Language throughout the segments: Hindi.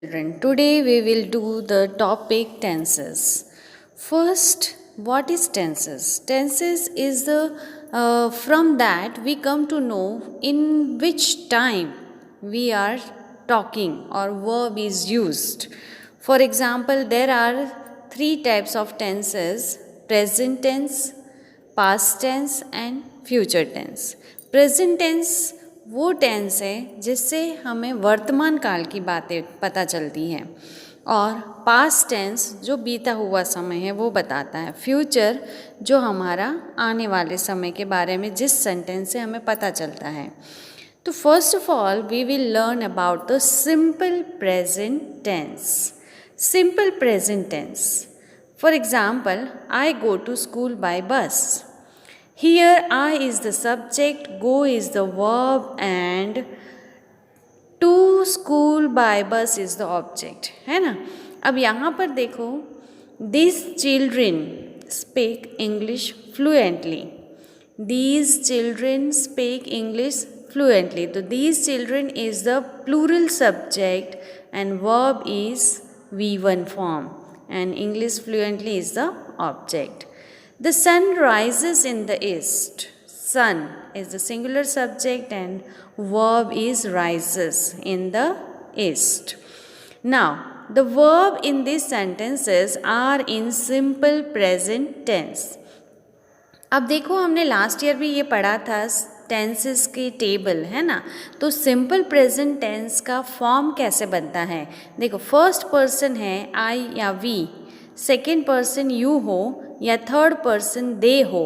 Children, today we will do the topic tenses. First, what is tenses? Tenses is the from that we come to know in which time we are talking or verb is used. For example, there are three types of tenses: present tense, past tense and future tense. Present tense वो टेंस है जिससे हमें वर्तमान काल की बातें पता चलती हैं और पास्ट टेंस जो बीता हुआ समय है वो बताता है. फ्यूचर जो हमारा आने वाले समय के बारे में जिस सेंटेंस से हमें पता चलता है. तो first of all we will learn about the simple present tense. Simple present tense. For example, I go to school by bus. Here I is the subject, go is the verb and to school by bus is the object, है ना. अब यहाँ पर देखो, these children speak English fluently. These children speak English fluently. तो these children is the plural subject and verb is V1 form and English fluently is the object. The sun rises in the east. Sun is the singular subject and verb is rises in the east. Now, the verb in these sentences are in simple present tense. अब देखो, हमने लास्ट ईयर भी ये पढ़ा था टेंसेस की टेबल, है ना. तो सिंपल प्रेजेंट टेंस का फॉर्म कैसे बनता है. देखो, फर्स्ट पर्सन है आई या वी, सेकेंड पर्सन यू हो या थर्ड पर्सन दे हो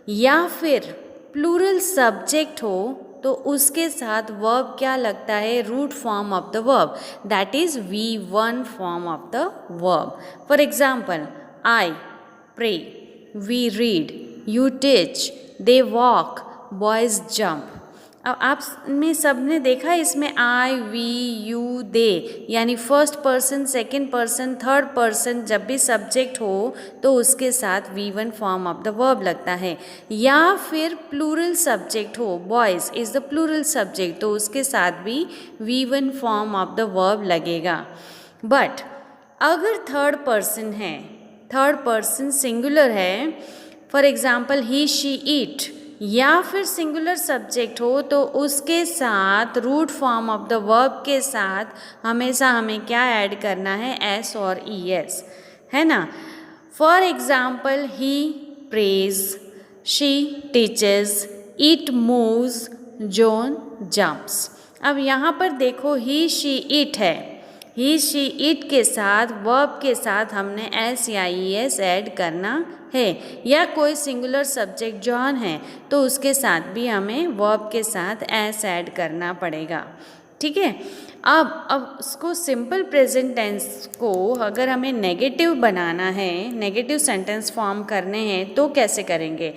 या फिर प्लूरल सब्जेक्ट हो तो उसके साथ वर्ब क्या लगता है, root form of the verb, that is V1 form of the verb. For example, I pray, we read, you teach, they walk, boys jump. अब आप में सब ने देखा इसमें आई, वी, यू, दे यानी first person, second person, third person जब भी सब्जेक्ट हो तो उसके साथ V1 form of the verb लगता है. या फिर प्लूरल सब्जेक्ट हो, boys is the plural subject, तो उसके साथ भी V1 form of the verb लगेगा. बट अगर थर्ड पर्सन है, थर्ड पर्सन सिंगुलर है, for example he, she, it, या फिर सिंगुलर सब्जेक्ट हो तो उसके साथ root form of the verb के साथ हमेशा हमें क्या ऐड करना है, एस और ई एस, है ना. For example, he praise, she teaches, it moves, John jumps. अब यहाँ पर देखो, ही, शी, इट है. ही, शी, इट के साथ वर्ब के साथ हमने एस या ई एस ऐड करना है. या कोई सिंगुलर सब्जेक्ट जॉन है तो उसके साथ भी हमें वर्ब के साथ एस ऐड करना पड़ेगा. ठीक है. अब उसको सिंपल प्रेजेंट टेंस को अगर हमें नेगेटिव बनाना है, नेगेटिव सेंटेंस फॉर्म करने हैं तो कैसे करेंगे.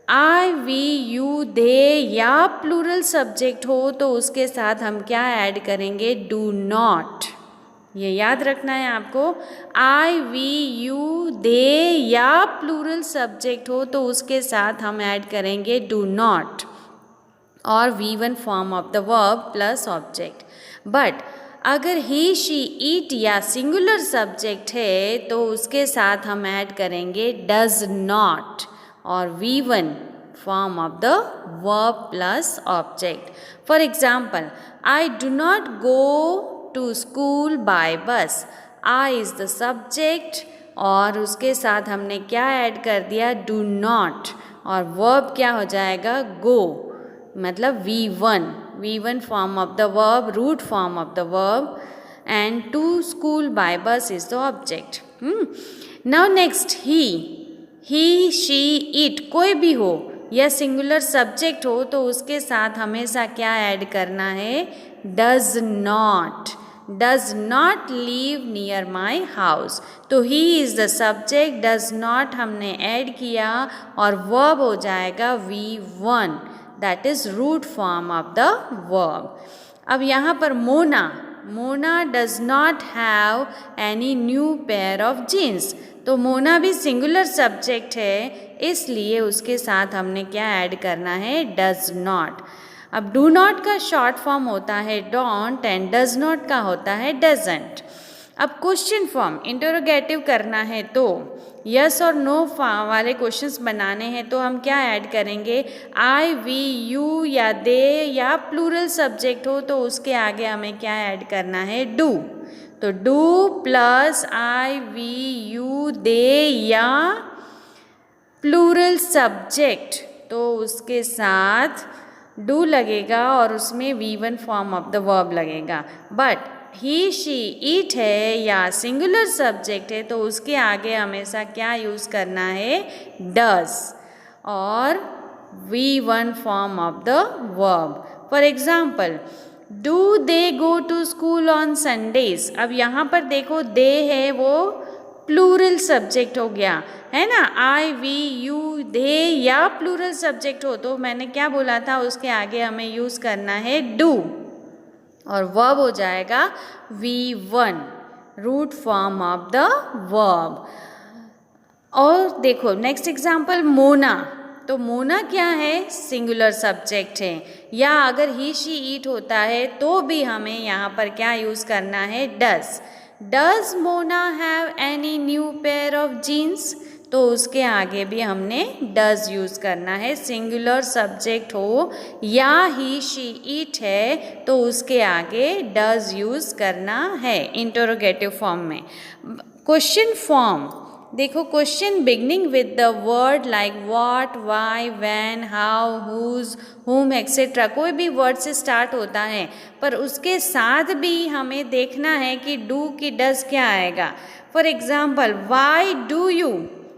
आई, वी, यू, दे या प्लूरल सब्जेक्ट हो तो उसके साथ हम क्या ऐड करेंगे, डू नॉट. ये याद रखना है आपको. आई, वी, यू, दे या प्लूरल सब्जेक्ट हो तो उसके साथ हम ऐड करेंगे डू नॉट और V1 form of the verb plus object. But अगर ही, शी, इट या सिंगुलर सब्जेक्ट है तो उसके साथ हम ऐड करेंगे डज नॉट और V1 form of the verb plus object. For example, I do not go to school by bus. I is the subject और उसके साथ हमने क्या ऐड कर दिया, डू नॉट, और वर्ब क्या हो जाएगा, गो, मतलब V1 form of the verb, root form of the verb, and to school by bus is the object. Now next, he, she, it कोई भी हो या सिंगुलर सब्जेक्ट हो तो उसके साथ हमेशा क्या ऐड करना है, does not live near my house. तो he is the subject, does not हमने ऐड किया और वर्ब हो जाएगा V1, that is root form of the verb. अब यहाँ पर Mona does not have any new pair of jeans. तो मोना भी सिंगुलर सब्जेक्ट है इसलिए उसके साथ हमने क्या ऐड करना है, डज नॉट. अब डू नॉट का शॉर्ट फॉर्म होता है डोंट एंड डज नॉट का होता है डजंट। अब क्वेश्चन फॉर्म इंटरोगेटिव करना है तो यस और नो वाले क्वेश्चंस बनाने हैं तो हम क्या ऐड करेंगे, आई वी यू या दे, या प्लूरल सब्जेक्ट हो तो उसके आगे हमें क्या ऐड करना है, डू। तो do plus I we you they या प्लूरल सब्जेक्ट तो उसके साथ डू लगेगा और उसमें V1 form of the verb लगेगा। बट ही शी इट है या सिंगुलर सब्जेक्ट है तो उसके आगे हमेशा क्या यूज़ करना है, डज और V1 form of the verb. For example, do they go to school on Sundays. अब यहाँ पर देखो दे है वो प्लूरल सब्जेक्ट हो गया है ना, आई वी यू दे या प्लूरल सब्जेक्ट हो तो मैंने क्या बोला था, उसके आगे हमें यूज़ करना है डू और वर्ब हो जाएगा V1 root form of the verb. और देखो नेक्स्ट एग्जाम्पल मोना, तो मोना क्या है, सिंगुलर सब्जेक्ट है, या अगर ही शी ईट होता है तो भी हमें यहाँ पर क्या यूज़ करना है, does. Does Mona have any new pair of jeans तो उसके आगे भी हमने डज यूज़ करना है, सिंगुलर सब्जेक्ट हो या ही शी इट है तो उसके आगे डज यूज़ करना है इंटरोगेटिव फॉर्म में। क्वेश्चन फॉर्म देखो, question beginning with the word like what, why, when, how, whose, whom etcetera, कोई भी वर्ड से स्टार्ट होता है पर उसके साथ भी हमें देखना है कि डू की डज क्या आएगा। For example, Y do you,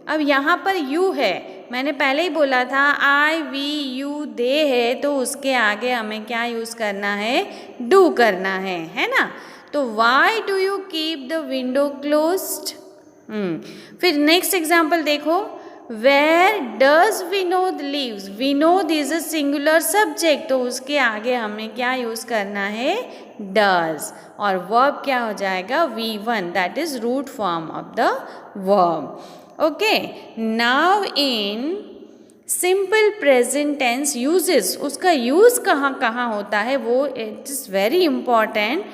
अब यहाँ पर यू है, मैंने पहले ही बोला था आई वी यू दे है तो उसके आगे हमें क्या यूज़ करना है, डू करना है ना। तो why do you keep the window closed. फिर नेक्स्ट एग्जाम्पल देखो, where does Vinod lives, Vinod is a singular subject तो उसके आगे हमें क्या यूज़ करना है, डज और वर्ब क्या हो जाएगा, V1 that is root form of the verb. Okay, now in simple present tense usages, उसका यूज़ कहाँ कहाँ होता है वो it is very important.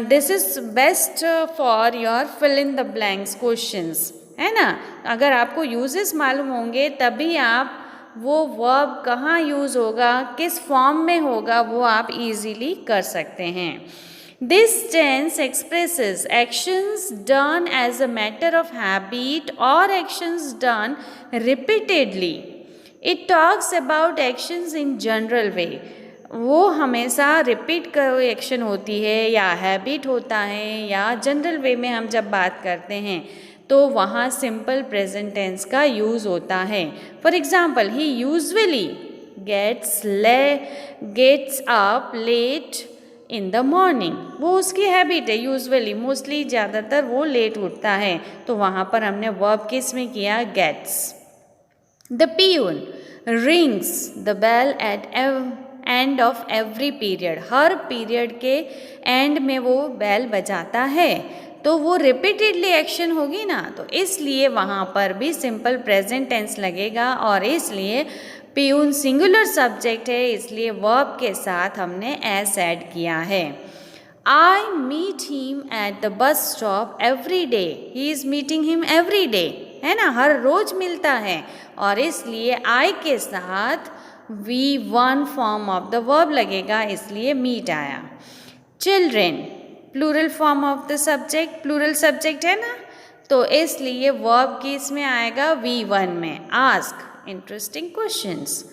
This is best for your fill in the blanks questions, है ना। अगर आपको यूजेस मालूम होंगे तभी आप वो वर्ब कहाँ यूज़ होगा, किस फॉर्म में होगा वो आप इजीली कर सकते हैं। This tense expresses actions done as a matter of habit or actions done repeatedly. It talks about actions in general way. वो हमेशा रिपीट कोई एक्शन होती है या हैबिट होता है या जनरल वे में हम जब बात करते हैं तो वहाँ सिंपल प्रेजेंट टेंस का यूज़ होता है। For example, he usually gets up late in the morning, वो उसकी हैबिट है, यूजुअली मोस्टली ज़्यादातर वो लेट उठता है तो वहाँ पर हमने वर्ब किस में किया, gets. The peon rings the bell at end of every period, हर पीरियड के एंड में वो बेल बजाता है तो वो रिपीटेडली एक्शन होगी ना, तो इसलिए वहाँ पर भी सिंपल प्रेजेंट टेंस लगेगा और इसलिए पियून सिंगुलर सब्जेक्ट है इसलिए वर्ब के साथ हमने एस ऐड किया है। I meet him at the bus stop every day, he is meeting him every day, है ना, हर रोज मिलता है और इसलिए आई के साथ V1 form of the verb लगेगा इसलिए मीट आया। Children plural form of the subject, plural subject है ना तो इसलिए वर्ब किस में आएगा, V1 में। Ask interesting questions.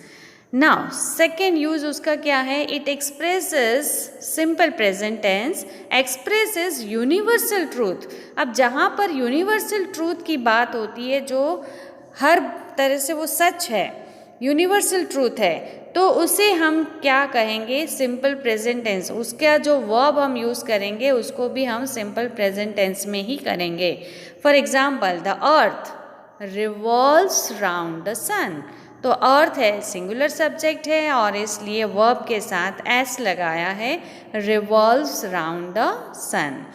Now second use उसका क्या है, it expresses simple present tense expresses universal truth. अब जहाँ पर यूनिवर्सल ट्रूथ की बात होती है जो हर तरह से वो सच है, यूनिवर्सल ट्रूथ है, तो उसे हम क्या कहेंगे, सिंपल प्रेजेंट टेंस। उसका जो वर्ब हम यूज़ करेंगे उसको भी हम सिंपल प्रेजेंट टेंस में ही करेंगे। For example, the earth revolves round the sun, तो अर्थ है सिंगुलर सब्जेक्ट है और इसलिए वर्ब के साथ एस लगाया है, revolves round the sun.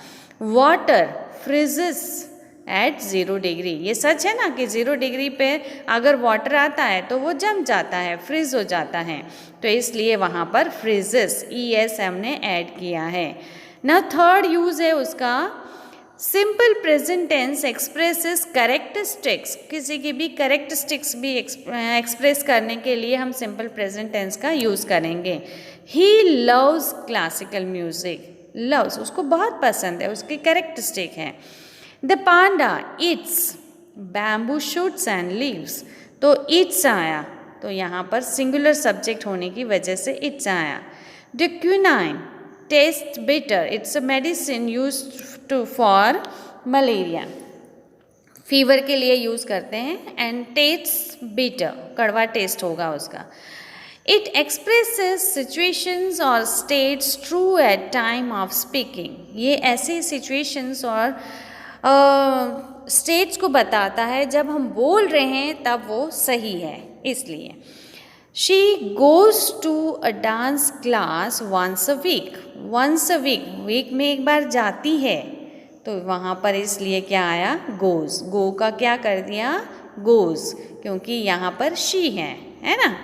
Water freezes at 0 degree. ये सच है ना कि 0 डिग्री पे अगर वाटर आता है तो वो जम जाता है, फ्रीज हो जाता है, तो इसलिए वहाँ पर फ्रीजेस ES हमने ऐड किया है ना। थर्ड यूज़ है उसका, simple present tense expresses characteristics. किसी की भी करेक्टरिस्टिक्स भी एक्सप्रेस करने के लिए हम सिंपल प्रेजेंट टेंस का यूज़ करेंगे। He loves classical music, loves उसको बहुत पसंद है, उसकी करेक्टरिस्टिक है। The Panda it's bamboo shoots and leaves, तो इट्स आया, तो यहाँ पर सिंगुलर सब्जेक्ट होने की वजह से इट्स आया। The quinine taste bitter, it's a medicine used to for malaria, fever के लिए यूज़ करते हैं। एंड टेस्ट बिटर, कड़वा टेस्ट होगा उसका। It expresses situations or states true at time of speaking. ये ऐसे situations और states को बताता है जब हम बोल रहे हैं तब वो सही है, इसलिए। She goes to a dance class once a week. Once a week, week में एक बार जाती है, तो वहाँ पर इसलिए क्या आया, goes. go का क्या कर दिया, goes, क्योंकि यहाँ पर she है ना।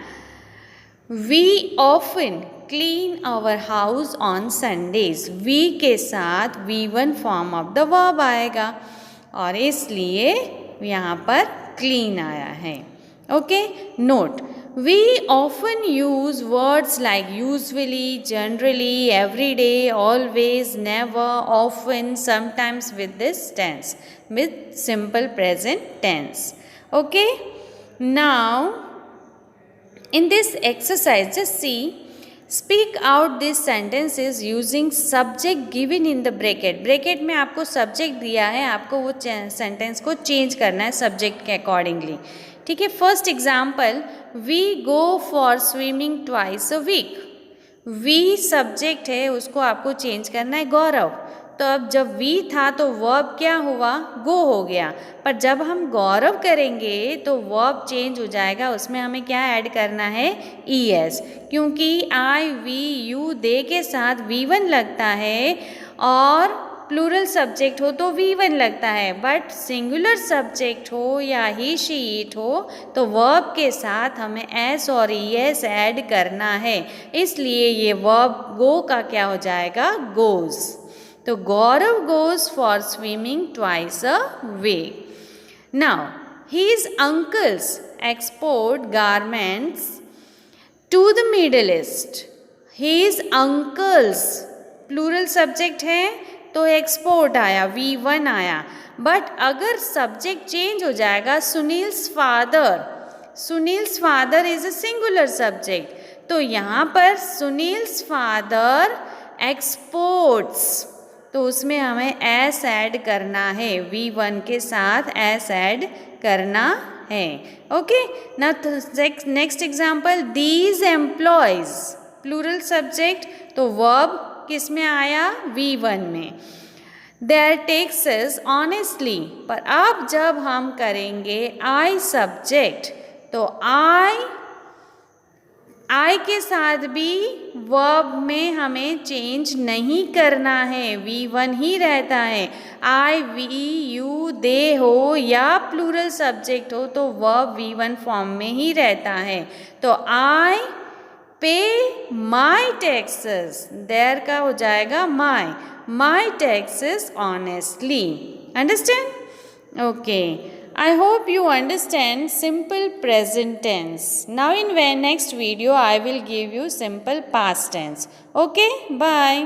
We often clean our house on Sundays. We के साथ V1 form of the verb आएगा और इसलिए यहाँ पर clean आया है। Okay, note, we often use words like usually, generally, every day, always, never, often, sometimes with this tense, with simple present tense. Okay, now in this exercise, just see, speak out these sentences using subject given in the bracket. Bracket में आपको सब्जेक्ट दिया है, आपको वो सेंटेंस को चेंज करना है सब्जेक्ट के अकॉर्डिंगली। ठीक है, first example, we go for swimming twice a week. We subject है, उसको आपको चेंज करना है गौरव। तो अब जब वी था तो वर्ब क्या हुआ, गो हो गया, पर जब हम गौरव करेंगे तो वर्ब चेंज हो जाएगा, उसमें हमें क्या ऐड करना है, ES, क्योंकि आई, वी, यू, दे के साथ V1 लगता है और प्लूरल सब्जेक्ट हो तो V1 लगता है, बट सिंगुलर सब्जेक्ट हो या ही, शी, इट हो तो वर्ब के साथ हमें S और ES ऐड करना है, इसलिए ये वर्ब गो का क्या हो जाएगा, गोज। तो Gaurav goes for swimming twice a week. Now his uncles export garments to the Middle East. His uncles plural subject है तो एक्सपोर्ट आया, V1 आया, बट अगर सब्जेक्ट चेंज हो जाएगा, Sunil's father, Sunil's father is a singular subject, तो यहाँ पर सुनील्स फादर एक्सपोर्ट्स, तो उसमें हमें S ऐड करना है, V1 के साथ S ऐड करना है। ओके, ना next example, these employees plural subject, तो वर्ब किस में आया, V1 में। देयर टेक्सेस ऑनेस्टली, पर अब जब हम करेंगे I सब्जेक्ट तो I के साथ भी वर्ब में हमें चेंज नहीं करना है, V1 ही रहता है। I, we, you, दे हो या प्लूरल सब्जेक्ट हो तो वर्ब V1 फॉर्म में ही रहता है। तो I पे माई टैक्सेस, देयर का हो जाएगा my taxes honestly. Understand? Okay, I hope you understand simple present tense. Now in next video I will give you simple past tense. Okay, bye.